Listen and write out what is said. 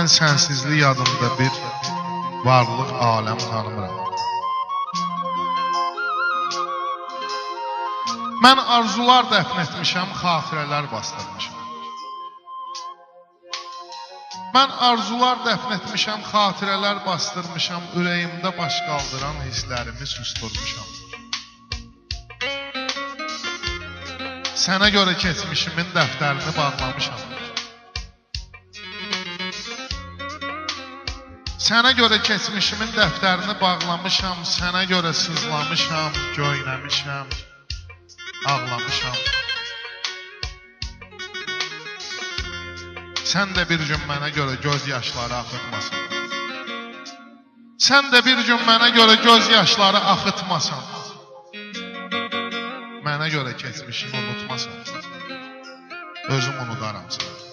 Mən sənsizlik adında bir varlıq, aləm tanımıram. Mən arzular dəfn etmişəm, xatirələr bastırmışam. Mən arzular dəfn etmişəm, xatirələr bastırmışam, ürəyimdə baş qaldıran hisslərimi susturmuşam. Sənə görə keçmişimin dəftərini bağlamışam. Sənə görə keçmişimin dəftərini bağlamışam, sənə görə sızlamışam, göynəmişəm, ağlamışam. Sən də bir gün mənə görə göz yaşları axıtmasan. Sən də bir gün mənə görə göz yaşları axıtmasan. Mənə görə keçmişini unutmasan. Özüm unudaram səni.